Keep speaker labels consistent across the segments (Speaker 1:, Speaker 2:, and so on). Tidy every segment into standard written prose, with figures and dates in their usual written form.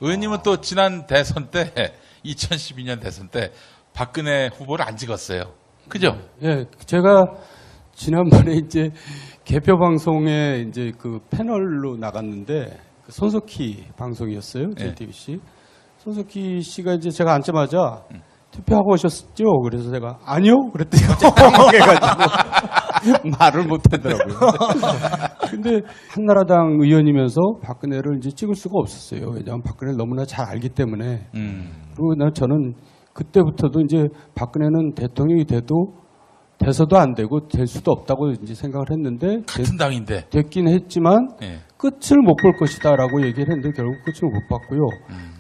Speaker 1: 의원님은 또 지난 대선 때 2012년 대선 때 박근혜 후보를 안 찍었어요. 그죠?
Speaker 2: 예, 제가 지난번에 이제 개표 방송에 이제 그 패널로 나갔는데 그 손석희 방송이었어요. JTBC. 손석희 씨가 이제 제가 앉자마자 투표하고 오셨죠? 그래서 제가 아니요. 그랬더니 갑자기 당황해가지고 말을 못하더라고요. 근데 한나라당 의원이면서 박근혜를 이제 찍을 수가 없었어요. 왜냐하면 박근혜를 너무나 잘 알기 때문에. 그리고 저는 그때부터도 이제 박근혜는 대통령이 돼서도 안 되고 될 수도 없다고 이제 생각을 했는데
Speaker 1: 같은 당인데
Speaker 2: 됐긴 했지만
Speaker 1: 예.
Speaker 2: 끝을 못 볼 것이다라고 얘기를 했는데 결국 끝을 못 봤고요.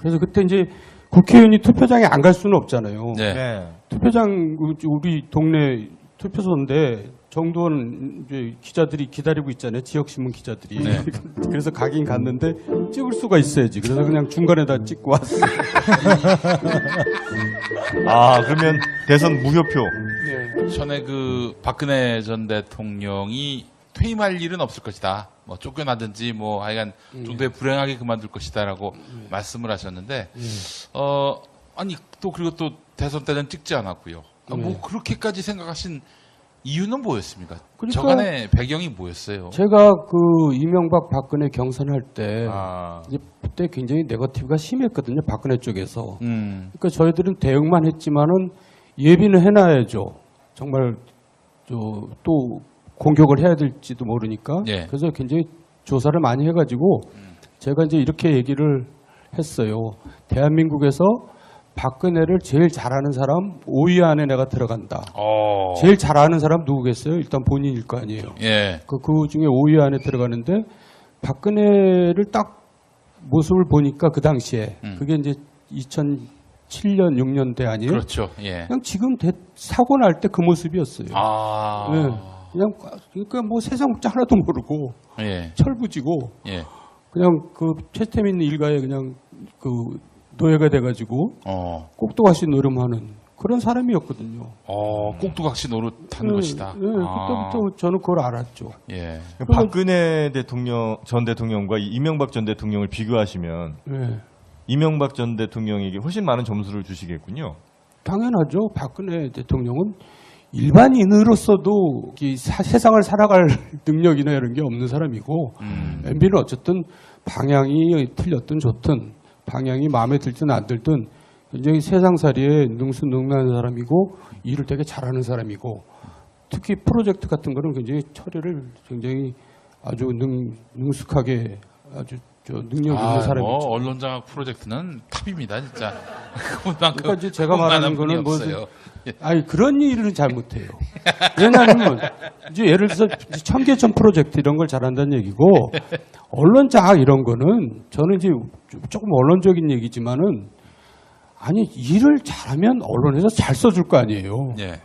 Speaker 2: 그래서 그때 이제 국회의원이 투표장에 안 갈 수는 없잖아요.
Speaker 1: 네.
Speaker 3: 네.
Speaker 2: 투표장 우리 동네 투표소인데 정도는 이제 기자들이 기다리고 있잖아요. 지역신문 기자들이.
Speaker 1: 네.
Speaker 2: 그래서 가긴 갔는데 찍을 수가 있어야지. 그래서 그냥 중간에다 찍고 왔어요.
Speaker 3: 아, 그러면 대선 무효표.
Speaker 2: 네.
Speaker 1: 전에 그 박근혜 전 대통령이 퇴임할 일은 없을 것이다. 뭐 쫓겨나든지 뭐 하여간 정도의 불행하게 그만둘 것이다라고 말씀을 하셨는데 아니 또 그리고 또 대선 때는 찍지 않았고요. 뭐 그렇게까지 생각하신 이유는 뭐였습니까?
Speaker 2: 그러니까
Speaker 1: 저간의 배경이 뭐였어요?
Speaker 2: 제가 그 이명박 박근혜 경선할 때
Speaker 3: 아,
Speaker 2: 이제 그때 굉장히 네거티브가 심했거든요. 박근혜 쪽에서.
Speaker 1: 음.
Speaker 2: 그러니까 저희들은 대응만 했지만은 예비는 해놔야죠. 정말 또 공격을 해야 될지도 모르니까.
Speaker 1: 예.
Speaker 2: 그래서 굉장히 조사를 많이 해가지고 제가 이제 이렇게 얘기를 했어요. 대한민국에서 박근혜를 제일 잘하는 사람 5위 안에 내가 들어간다. 제일 잘하는 사람 누구겠어요? 일단 본인일 거 아니에요.
Speaker 1: 예.
Speaker 2: 그 중에 5위 안에 들어가는데 박근혜를 딱 모습을 보니까 그 당시에 그게 이제 2007년 6년대 아니에요?
Speaker 1: 그렇죠. 예.
Speaker 2: 그냥 지금 사고 날 때 그 모습이었어요.
Speaker 1: 아.
Speaker 2: 네. 그냥 그러니까 뭐 세상 문자 하나도 모르고
Speaker 1: 예.
Speaker 2: 철부지고
Speaker 1: 예.
Speaker 2: 그냥 그 최태민 일가에 그냥 그 노예가 돼가지고 꼭두각시 노름하는 그런 사람이었거든요.
Speaker 1: 꼭두각시 노릇하는 것이다.
Speaker 2: 네, 그때부터 저는 그걸 알았죠.
Speaker 1: 예.
Speaker 3: 박근혜 전 대통령과 이명박 전 대통령을 비교하시면
Speaker 2: 네.
Speaker 3: 이명박 전 대통령에게 훨씬 많은 점수를 주시겠군요.
Speaker 2: 당연하죠. 박근혜 대통령은 일반인으로서도 세상을 살아갈 능력이나 이런 게 없는 사람이고 MB는 어쨌든 방향이 틀렸든 좋든 방향이 마음에 들든 안 들든 굉장히 세상살이에 능수능란한 사람이고 일을 되게 잘하는 사람이고 특히 프로젝트 같은 거는 굉장히 처리를 굉장히 아주 능숙하게 아주 능력 있는 사람이죠.
Speaker 1: 뭐 언론장악 프로젝트는 탑입니다, 진짜.
Speaker 2: 그러니까 이제 제가 말하는 거는 뭐
Speaker 1: 없어요.
Speaker 2: 아니 그런 일은 잘 못해요. 왜냐하면 이제 예를 들어서 청계천 프로젝트 이런 걸 잘한다는 얘기고 언론 장악 이런 거는 저는 이제 조금 언론적인 얘기지만은 아니 일을 잘하면 언론에서 잘 써줄 거 아니에요.
Speaker 1: 예.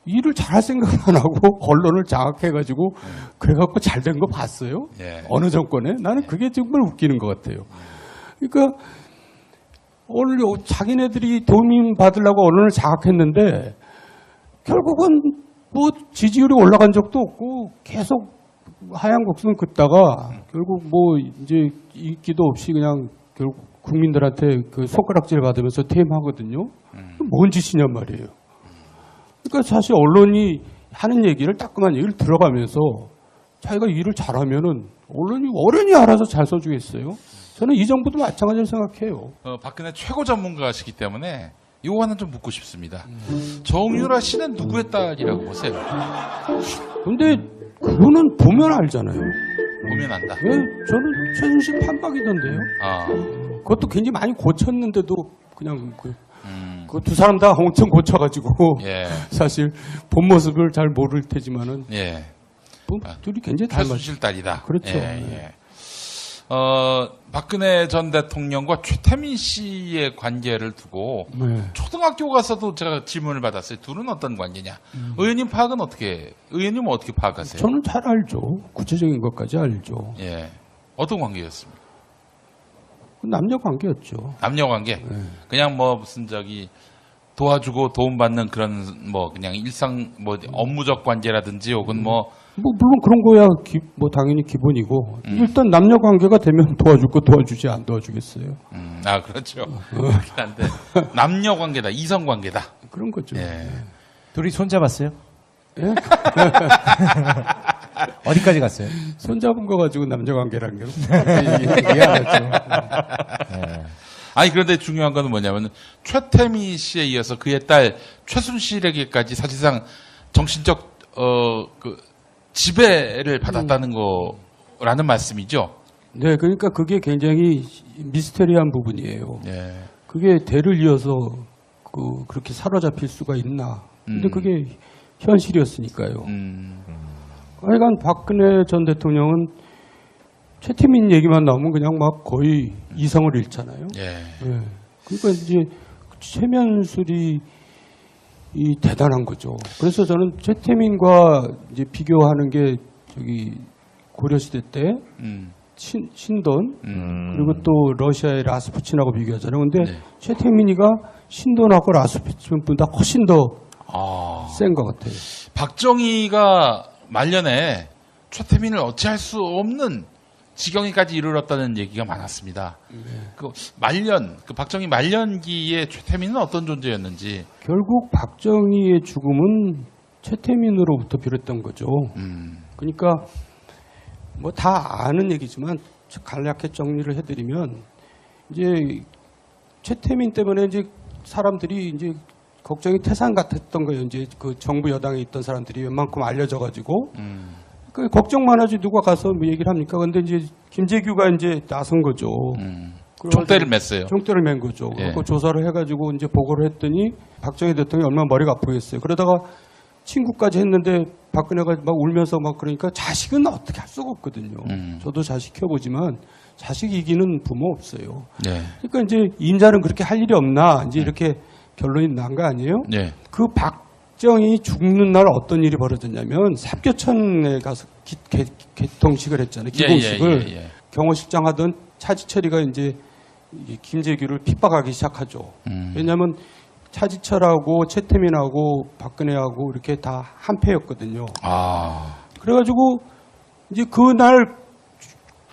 Speaker 2: 일을 잘할 생각을 안 하고 언론을 장악해가지고 그래갖고 잘 된 거 봤어요?
Speaker 1: 예.
Speaker 2: 어느 정권에? 나는 그게 정말 웃기는 것 같아요. 그러니까 오늘 자기네들이 도움 받으려고 언론을 장악했는데 결국은 뭐 지지율이 올라간 적도 없고 계속 하향 곡선 긋다가 결국 뭐 이제 인기도 없이 그냥 결국 국민들한테 그 손가락질 받으면서 퇴임하거든요. 뭔 짓이냔 말이에요. 그러니까 사실 언론이 하는 얘기를 따끔한 얘기를 들어가면서 자기가 일을 잘하면은 어른이 알아서 잘 써주겠어요. 저는 이 정부도 마찬가지로 생각해요.
Speaker 1: 박근혜 최고 전문가시기 때문에 이거 하나 좀 묻고 싶습니다. 정유라 씨는 누구의 딸이라고 보세요?
Speaker 2: 근데 그거는 보면 알잖아요.
Speaker 1: 보면 안다.
Speaker 2: 왜? 저는 최순실 판박이던데요.
Speaker 1: 아,
Speaker 2: 그것도 굉장히 많이 고쳤는데도 그냥 그 두 사람 다 엄청 고쳐가지고
Speaker 1: 예,
Speaker 2: 사실 본 모습을 잘 모를 테지만은
Speaker 1: 예.
Speaker 2: 뭐 둘이 굉장히 닮았죠.
Speaker 1: 최순실 딸이다.
Speaker 2: 그렇죠.
Speaker 1: 예, 예. 박근혜 전 대통령과 최태민 씨의 관계를 두고
Speaker 2: 네.
Speaker 1: 초등학교 가서도 제가 질문을 받았어요. 둘은 어떤 관계냐? 의원님은 어떻게 파악하세요?
Speaker 2: 저는 잘 알죠. 구체적인 것까지 알죠.
Speaker 1: 예. 어떤 관계였습니까?
Speaker 2: 남녀 관계였죠.
Speaker 1: 남녀 관계? 그냥 뭐 무슨 도와주고 도움받는 그런 뭐 그냥 일상 뭐 업무적 관계라든지 혹은 뭐
Speaker 2: 뭐 물론 그런 거야 뭐 당연히 기본이고 일단 남녀 관계가 되면 도와줄 거 도와주지 안 도와주겠어요.
Speaker 1: 아 그렇죠. 그렇긴 한데 남녀 관계다, 이성 관계다.
Speaker 2: 그런 거죠.
Speaker 1: 예.
Speaker 4: 둘이 손잡았어요?
Speaker 2: 예?
Speaker 4: 어디까지 갔어요?
Speaker 2: 손잡은 거 가지고 남녀 관계라는 게 미안하죠.
Speaker 1: 아니 그런데 중요한 거는 뭐냐면 최태민 씨에 이어서 그의 딸 최순실에게까지 사실상 정신적 그 지배를 받았다는 거라는 말씀이죠.
Speaker 2: 네, 그러니까 그게 굉장히 미스테리한 부분이에요.
Speaker 1: 예.
Speaker 2: 그게 대를 이어서 그렇게 사로잡힐 수가 있나? 근데 그게 현실이었으니까요. 하여간 박근혜 전 대통령은 최태민 얘기만 나오면 그냥 막 거의 이성을 잃잖아요.
Speaker 1: 예.
Speaker 2: 네. 그러니까 이제 최면술이 대단한 거죠. 그래서 저는 최태민과 이제 비교하는 게 저기 고려시대 때 신돈 그리고 또 러시아의 라스푸친하고 비교하잖아요. 근데
Speaker 1: 네.
Speaker 2: 최태민이가 신돈하고 라스푸친보다 훨씬 더 센 것 같아요.
Speaker 1: 박정희가 말년에 최태민을 어찌할 수 없는 지경에까지 이르렀다는 얘기가 많았습니다. 그 말년, 그 박정희 말년기에 최태민은 어떤 존재였는지.
Speaker 2: 결국 박정희의 죽음은 최태민으로부터 비롯된 거죠. 그러니까 뭐 다 아는 얘기지만 간략하게 정리를 해드리면 이제 최태민 때문에 이제 사람들이 이제 걱정이 태산 같았던 거예요. 이제 그 정부 여당에 있던 사람들이 웬만큼 알려져가지고 그 걱정만 하지 누가 가서 뭐 얘기를 합니까? 근데 이제 김재규가 이제 나선 거죠.
Speaker 1: 총대를 맸어요.
Speaker 2: 총대를 맨 거죠.
Speaker 1: 예.
Speaker 2: 그 조사를 해가지고 이제 보고를 했더니 박정희 대통령이 얼마나 머리가 아프겠어요. 그러다가 친구까지 했는데 박근혜가 막 울면서 막 그러니까 자식은 어떻게 할 수가 없거든요. 저도 자식 키워보지만 자식 이기는 부모 없어요.
Speaker 1: 네.
Speaker 2: 그러니까 이제 임자는 그렇게 할 일이 없나 이제 이렇게 결론이 난 거 아니에요?
Speaker 1: 네.
Speaker 2: 그 박정희 죽는 날 어떤 일이 벌어졌냐면 삽교천에 가서 개통식을 했잖아요. 기공식을
Speaker 1: 예.
Speaker 2: 경호실장 하던 차지철이가 이제 이 김재규를 핍박하기 시작하죠. 왜냐하면 차지철하고 최태민하고 박근혜하고 이렇게 다 한패였거든요. 그래가지고 이제 그날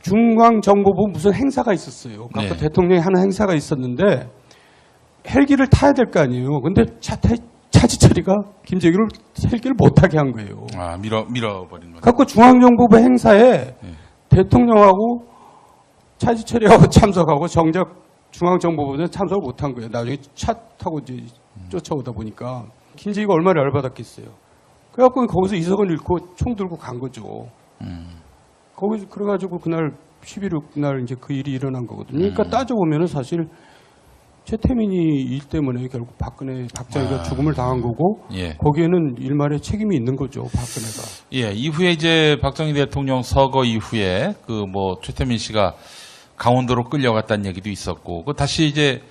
Speaker 2: 중앙정보부 무슨 행사가 있었어요. 그러니까
Speaker 1: 네.
Speaker 2: 대통령이 하는 행사가 있었는데 헬기를 타야 될 거 아니에요. 근데 차지철이가 김재규를 헬기를 못하게 한 거예요.
Speaker 1: 밀어버린 거죠.
Speaker 2: 갖고 중앙정보부 행사에 대통령하고 차지철이하고 참석하고 정작 중앙정보부는 참석을 못한 거예요. 나중에 차 타고 이제 쫓아오다 보니까 김재규가 얼마나 열받았겠어요. 그래갖고 거기서 이석을 잃고 총 들고 간 거죠. 거기서 그래가지고 그날 11일 그날 이제 그 일이 일어난 거거든요. 그러니까 따져보면은 사실 최태민이 일 때문에 결국 박정희가 죽음을 당한 거고
Speaker 1: 예.
Speaker 2: 거기에는 일말의 책임이 있는 거죠. 박근혜가.
Speaker 1: 예, 이후에 이제 박정희 대통령 서거 이후에 그 뭐 최태민 씨가 강원도로 끌려갔다는 얘기도 있었고, 그 다시 이제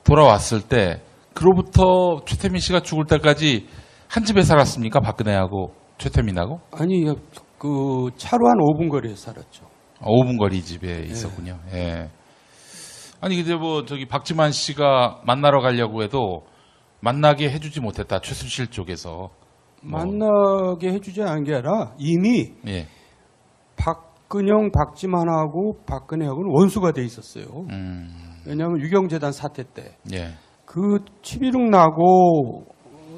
Speaker 1: 돌아왔을 때 그로부터 최태민 씨가 죽을 때까지 한 집에 살았습니까? 박근혜하고 최태민하고?
Speaker 2: 아니 그 차로 한 5분 거리에 살았죠.
Speaker 1: 5분 거리 집에 있었군요. 예. 아니 근데 뭐 저기 박지만 씨가 만나러 가려고 해도 만나게 해주지 못했다. 최순실 쪽에서.
Speaker 2: 만나게 해주지 않은 게 아니라 이미
Speaker 1: 예.
Speaker 2: 박근영, 박지만하고 박근혜하고는 원수가 돼 있었어요. 왜냐하면 유경재단 사태 때.
Speaker 1: 예.
Speaker 2: 그 7.16 나고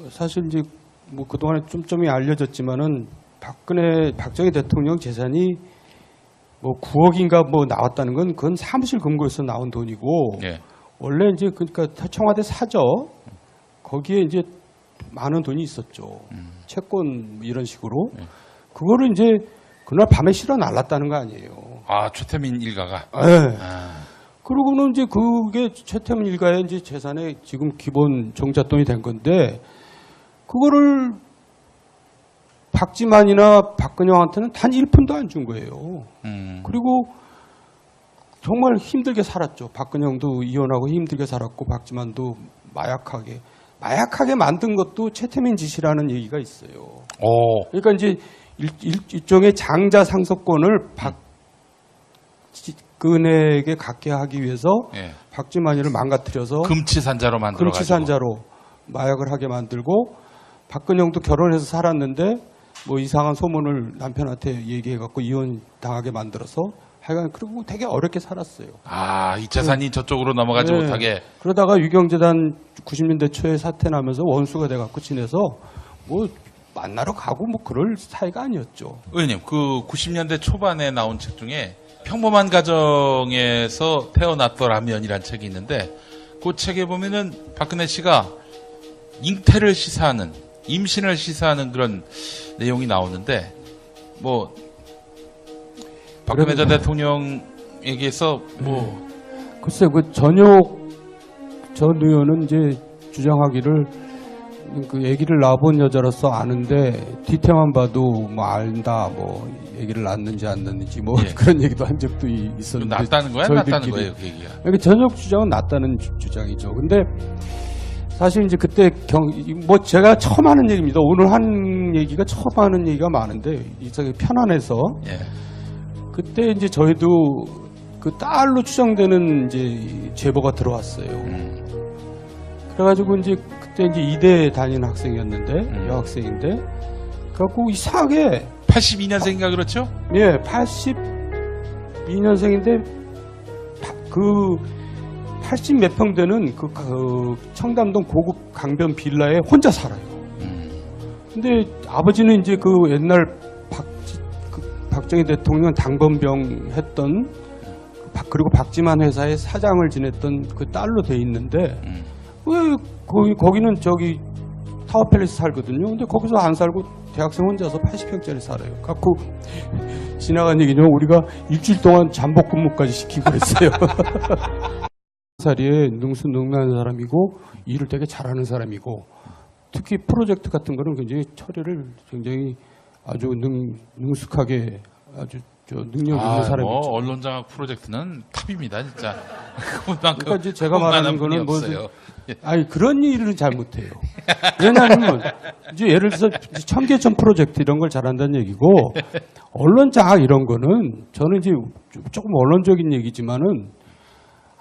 Speaker 2: 사실 이제 뭐 그동안에 쫌쫌이 알려졌지만은 박정희 대통령 재산이 뭐 9억인가 뭐 나왔다는 건 그건 사무실 금고에서 나온 돈이고
Speaker 1: 예.
Speaker 2: 원래 이제 그러니까 청와대 사저 거기에 이제 많은 돈이 있었죠. 채권 이런 식으로 그거를 이제 그날 밤에 실어 날랐다는 거 아니에요.
Speaker 1: 아 최태민 일가가.
Speaker 2: 네. 그러고는 이제 그게 최태민 일가의 이제 재산의 지금 기본 종잣돈이 된 건데 그거를 박지만이나 박근영한테는 단 1푼도 안 준 거예요. 그리고 정말 힘들게 살았죠. 박근영도 이혼하고 힘들게 살았고 박지만도 마약하게 만든 것도 최태민 짓이라는 얘기가 있어요. 그러니까 이제 일종의 장자 상속권을 박근혜에게 갖게 하기 위해서
Speaker 1: 예.
Speaker 2: 박지만이를 망가뜨려서
Speaker 1: 금치산자로 만들어 가지고.
Speaker 2: 금치산자로 마약을 하게 만들고 박근영도 결혼해서 살았는데 뭐 이상한 소문을 남편한테 얘기해갖고 이혼 당하게 만들어서 하여간 그리고 되게 어렵게 살았어요.
Speaker 1: 아, 이 재산이 저쪽으로 넘어가지
Speaker 2: 네.
Speaker 1: 못하게.
Speaker 2: 그러다가 유경재단 90년대 초에 사태 나면서 원수가 돼갖고 지내서 뭐 만나러 가고 뭐 그럴 사이가 아니었죠.
Speaker 1: 의원님, 그 90년대 초반에 나온 책 중에 평범한 가정에서 태어났더라면이라는 책이 있는데 그 책에 보면은 박근혜 씨가 잉태를 시사하는, 임신을 시사하는 그런 내용이 나오는데 뭐 박근혜 전 대통령에게서 뭐
Speaker 2: 글쎄 그 전역 전 의원은 이제 주장하기를 그 아기를 낳아본 여자로서 아는데 뒤태만 봐도 뭐 안다 뭐 아기를 낳는지 안 낳는지 뭐
Speaker 1: 예.
Speaker 2: 그런 얘기도 한 적도 있었는데
Speaker 1: 낫다는 거야,
Speaker 2: 저희들끼리.
Speaker 1: 낫다는 거예요, 그 얘기가.
Speaker 2: 그러니까 전역 주장은 낫다는 주장이죠. 근데 사실 이제 그때 뭐 제가 처음 하는 얘기입니다. 오늘 한 얘기가 처음 하는 얘기가 많은데 이쪽에 편안해서
Speaker 1: 예.
Speaker 2: 그때 이제 저희도 그 딸로 추정되는 이제 제보가 들어왔어요. 그래가지고 이제 그때 이제 이대 다니는 학생이었는데 여학생인데 그래갖고 이상하게
Speaker 1: 82년생인가 그렇죠?
Speaker 2: 예 82년생인데 그 80 몇 평 되는 그 청담동 고급 강변 빌라에 혼자 살아요. 근데 아버지는 이제 그 옛날 박정희 대통령 당번병 했던 그리고 박지만 회사의 사장을 지냈던 그 딸로 돼 있는데 왜 거기는 저기 타워팰리스 살거든요. 근데 거기서 안 살고 대학생 혼자서 80평짜리 살아요. 갖고 지나간 얘기죠. 우리가 일주일 동안 잠복근무까지 시키고 그랬어요. 살이에 능수능란한 사람이고 일을 되게 잘하는 사람이고 특히 프로젝트 같은 거는 굉장히 처리를 굉장히 아주 능숙하게 아주 능력 있는 사람이죠.
Speaker 1: 뭐 언론장악 프로젝트는 탑입니다, 진짜. 그만큼
Speaker 2: 그러니까 이제 제가 말하는 거는 뭐
Speaker 1: 없어요.
Speaker 2: 아니 그런 일은 잘 못해요. 왜냐하면 이제 예를 들어서 청계천 프로젝트 이런 걸 잘한다는 얘기고 언론장악 이런 거는 저는 이제 조금 언론적인 얘기지만은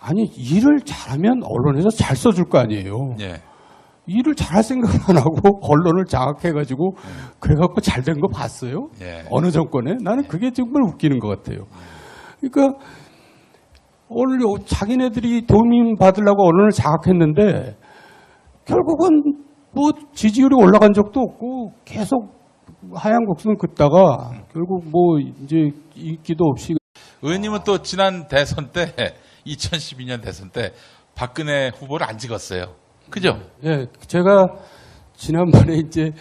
Speaker 2: 아니 일을 잘하면 언론에서 잘 써줄 거 아니에요.
Speaker 1: 예.
Speaker 2: 일을 잘할 생각만 하고 언론을 장악해가지고 그래갖고 잘 된 거 봤어요?
Speaker 1: 예.
Speaker 2: 어느 정권에? 나는 그게 정말 웃기는 것 같아요. 그러니까 오늘 자기네들이 도움 받으려고 언론을 장악했는데 결국은 뭐 지지율이 올라간 적도 없고 계속 하향 곡선 긋다가 결국 뭐 이제 인기도 없이
Speaker 1: 의원님은 또 지난 대선 때 2012년 대선 때 박근혜 후보를 안 찍었어요. 그죠?
Speaker 2: 예, 제가 지난번에 이제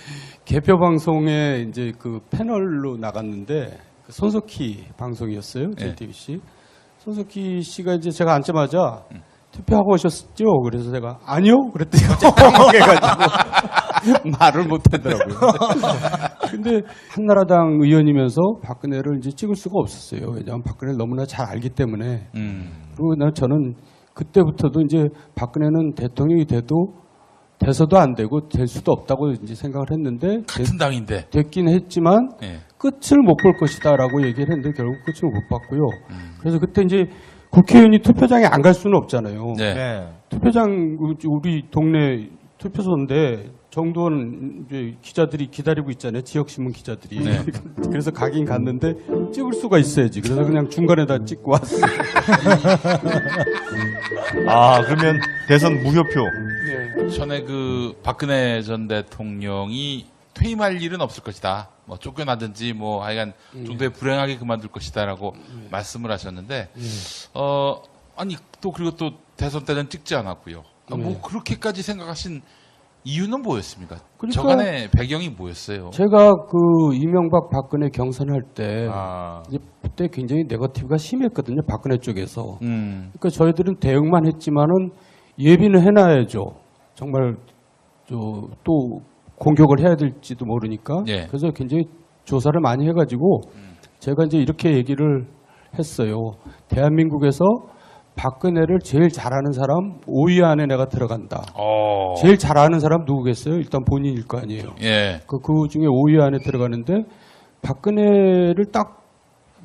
Speaker 2: 개표 방송에 이제 그 패널로 나갔는데 그 손석희 방송이었어요. JTBC. 손석희 씨가 이제 제가 앉자마자 투표하고 오셨죠? 그래서 제가 아니요. 그랬더니 갑자기 당황해가지고 말을 못 하더라고요. 근데 한나라당 의원이면서 박근혜를 이제 찍을 수가 없었어요. 왜냐하면 박근혜를 너무나 잘 알기 때문에. 그리고 저는 그때부터도 이제 박근혜는 대통령이 돼서도 안 되고 될 수도 없다고 이제 생각을 했는데
Speaker 1: 같은 당인데.
Speaker 2: 됐긴 했지만
Speaker 1: 예.
Speaker 2: 끝을 못 볼 것이다라고 얘기를 했는데 결국 끝을 못 봤고요. 그래서 그때 이제 국회의원이 투표장에 안 갈 수는 없잖아요.
Speaker 1: 네.
Speaker 3: 네.
Speaker 2: 투표장 우리 동네 투표소인데 정도는 이제 기자들이 기다리고 있잖아요. 지역신문 기자들이.
Speaker 1: 네.
Speaker 2: 그래서 가긴 갔는데 찍을 수가 있어야지. 그래서 그냥 중간에다 찍고 왔어요.
Speaker 3: 아, 그러면 대선 무효표.
Speaker 1: 전에 그 박근혜 전 대통령이 퇴임할 일은 없을 것이다. 뭐 쫓겨나든지 뭐 하여간 정도의 불행하게 그만둘 것이다라고 말씀을 하셨는데 아니 또 그리고 또 대선 때는 찍지 않았고요. 뭐 그렇게까지 생각하신 이유는 뭐였습니까?
Speaker 2: 그러니까
Speaker 1: 저간의 배경이 뭐였어요?
Speaker 2: 제가 그 이명박 박근혜 경선할 때
Speaker 3: 아,
Speaker 2: 이제 그때 굉장히 네거티브가 심했거든요. 박근혜 쪽에서.
Speaker 1: 음.
Speaker 2: 그러니까 저희들은 대응만 했지만은 예비는 해놔야죠. 정말 또 공격을 해야 될지도 모르니까.
Speaker 1: 예.
Speaker 2: 그래서 굉장히 조사를 많이 해가지고 제가 이제 이렇게 얘기를 했어요. 대한민국에서 박근혜를 제일 잘하는 사람 5위 안에 내가 들어간다. 제일 잘하는 사람 누구겠어요? 일단 본인일 거 아니에요.
Speaker 1: 예.
Speaker 2: 그 중에 5위 안에 들어가는데 박근혜를 딱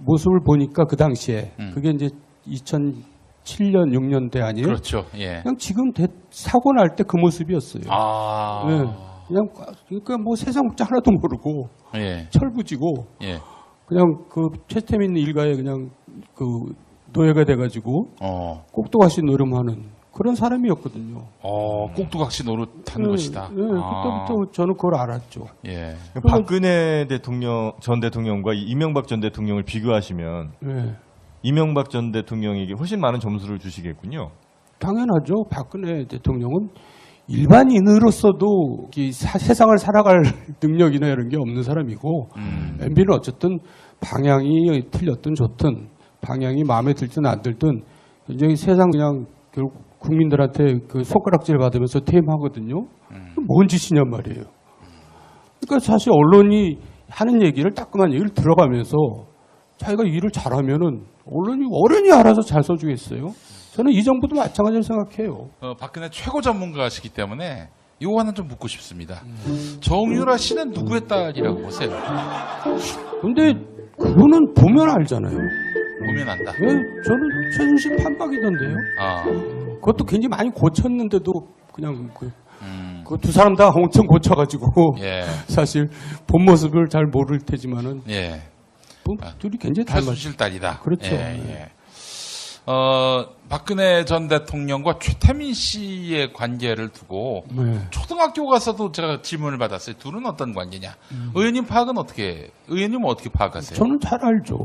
Speaker 2: 모습을 보니까 그 당시에 그게 이제 2007년 6년대 아니에요?
Speaker 1: 그렇죠. 예.
Speaker 2: 그냥 지금 사고 날 때 그 모습이었어요.
Speaker 1: 아.
Speaker 2: 네. 그냥 그러니까 뭐 세상 문자 하나도 모르고
Speaker 1: 예.
Speaker 2: 철부지고
Speaker 1: 예.
Speaker 2: 그냥 그 최태민 일가에 그냥 그 노예가 돼가지고 꼭두각시 노름하는 그런 사람이었거든요.
Speaker 1: 꼭두각시 노릇하는 것이다.
Speaker 2: 예, 그때부터 저는 그걸 알았죠.
Speaker 1: 예.
Speaker 3: 박근혜 전 대통령과 이명박 전 대통령을 비교하시면
Speaker 2: 예.
Speaker 3: 이명박 전 대통령에게 훨씬 많은 점수를 주시겠군요.
Speaker 2: 당연하죠. 박근혜 대통령은 일반인으로서도 세상을 살아갈 능력이나 이런 게 없는 사람이고 MB는 어쨌든 방향이 틀렸든 좋든 방향이 마음에 들든 안 들든 굉장히 세상 그냥 결국 국민들한테 그 손가락질 받으면서 퇴임하거든요. 뭔 짓이냔 말이에요. 그러니까 사실 언론이 하는 얘기를 따끔한 얘기를 들어가면서 자기가 일을 잘하면은 언론이 어련히 알아서 잘 써주겠어요. 저는 이 정부도 마찬가지로 생각해요.
Speaker 1: 박근혜 최고 전문가시기 때문에 이거 하나 좀 묻고 싶습니다. 정유라 씨는 누구의 딸이라고 보세요?
Speaker 2: 근데 그거는 보면 알잖아요.
Speaker 1: 보면 안다.
Speaker 2: 예, 저는 최순실 판박이던데요. 그것도 굉장히 많이 고쳤는데도 그냥 그 두 사람 다 엄청 고쳐가지고
Speaker 1: 예.
Speaker 2: 사실 본 모습을 잘 모를 테지만은
Speaker 1: 예.
Speaker 2: 둘이 굉장히 닮았죠.
Speaker 1: 최순실 딸이다.
Speaker 2: 그렇죠.
Speaker 1: 예. 박근혜 전 대통령과 최태민 씨의 관계를 두고
Speaker 2: 네.
Speaker 1: 초등학교 가서도 제가 질문을 받았어요. 둘은 어떤 관계냐? 의원님은 어떻게 파악하세요?
Speaker 2: 저는 잘 알죠.